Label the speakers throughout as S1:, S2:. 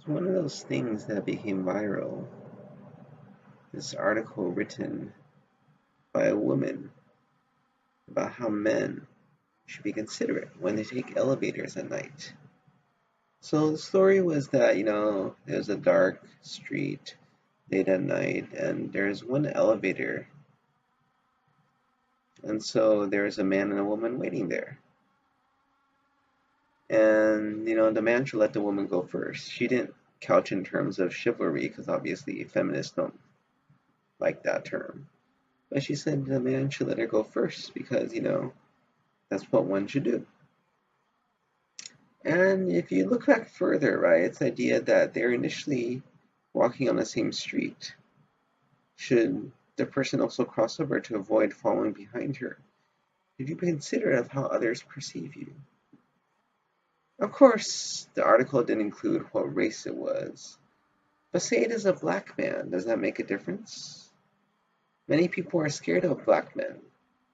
S1: One of those things that became viral, this article written by a woman about how men should be considerate when they take elevators at night. So the story was that, there's a dark street late at night and there's one elevator. And so there's a man and a woman waiting there. And, the man should let the woman go first. She didn't couch in terms of chivalry because obviously feminists don't like that term. But she said the man should let her go first because, that's what one should do. And if you look back further, right, it's the idea that they're initially walking on the same street. Should the person also cross over to avoid following behind her? Should you be considerate of how others perceive you? Of course, the article didn't include what race it was. But say it is a black man, does that make a difference? Many people are scared of black men,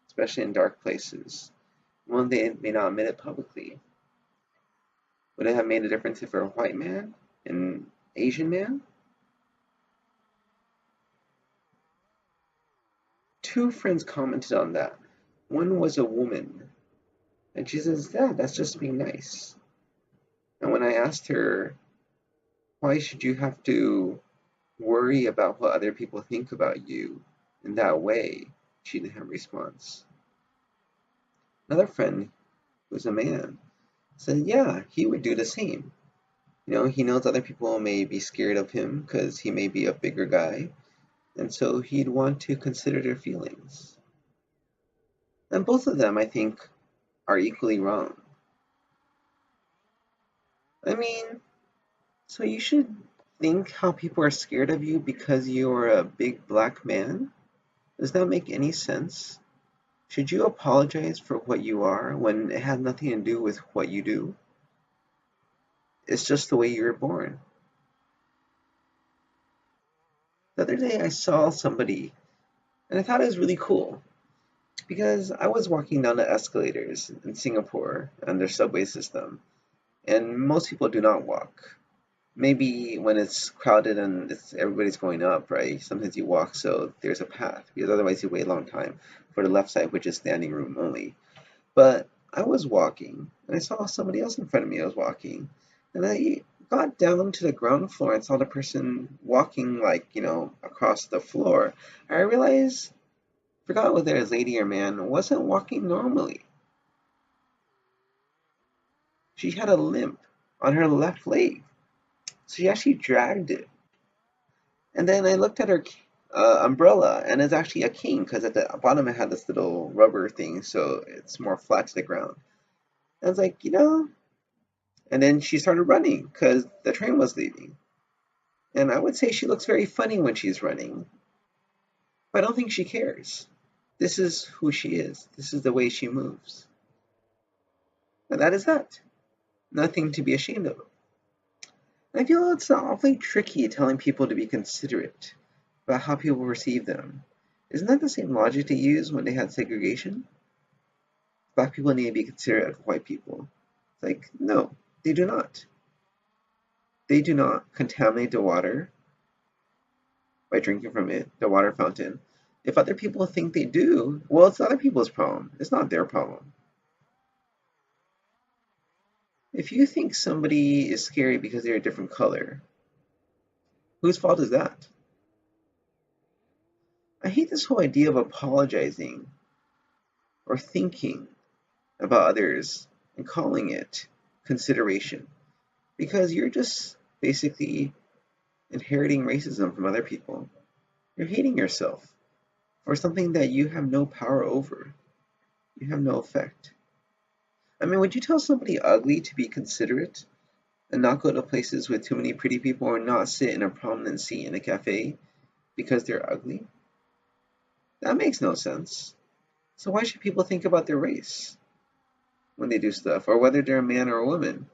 S1: especially in dark places. Well, they may not admit it publicly. Would it have made a difference if it were a white man? An Asian man? Two friends commented on that. One was a woman, and she says, yeah, that's just being nice. And when I asked her, why should you have to worry about what other people think about you in that way, she didn't have a response. Another friend, who was a man, said, yeah, he would do the same. He knows other people may be scared of him because he may be a bigger guy, and so he'd want to consider their feelings. And both of them, I think, are equally wrong. I mean, so you should think how people are scared of you because you're a big black man? Does that make any sense? Should you apologize for what you are when it has nothing to do with what you do? It's just the way you were born. The other day I saw somebody and I thought it was really cool because I was walking down the escalators in Singapore and their subway system, and most people do not walk. Maybe when it's crowded and everybody's going up, right? Sometimes you walk so there's a path because otherwise you wait a long time for the left side, which is standing room only. But I was walking and I saw somebody else in front of me. I was walking and I got down to the ground floor and saw the person walking like, across the floor. I realized, forgot whether it was lady or man, wasn't walking normally. She had a limp on her left leg. So she actually dragged it. And then I looked at her umbrella, and it's actually a cane because at the bottom it had this little rubber thing, so it's more flat to the ground. I was like, and then she started running because the train was leaving. And I would say she looks very funny when she's running, but I don't think she cares. This is who she is. This is the way she moves. And that is that. Nothing to be ashamed of. I feel it's awfully tricky telling people to be considerate about how people perceive them. Isn't that the same logic they used when they had segregation? Black people need to be considerate of white people. It's like, no, they do not. They do not contaminate the water by drinking from it, the water fountain. If other people think they do, well, it's other people's problem. It's not their problem. If you think somebody is scary because they're a different color, whose fault is that? I hate this whole idea of apologizing or thinking about others and calling it consideration because you're just basically inheriting racism from other people. You're hating yourself for something that you have no power over. You have no effect. I mean, would you tell somebody ugly to be considerate and not go to places with too many pretty people or not sit in a prominent seat in a cafe because they're ugly? That makes no sense. So why should people think about their race when they do stuff, or whether they're a man or a woman?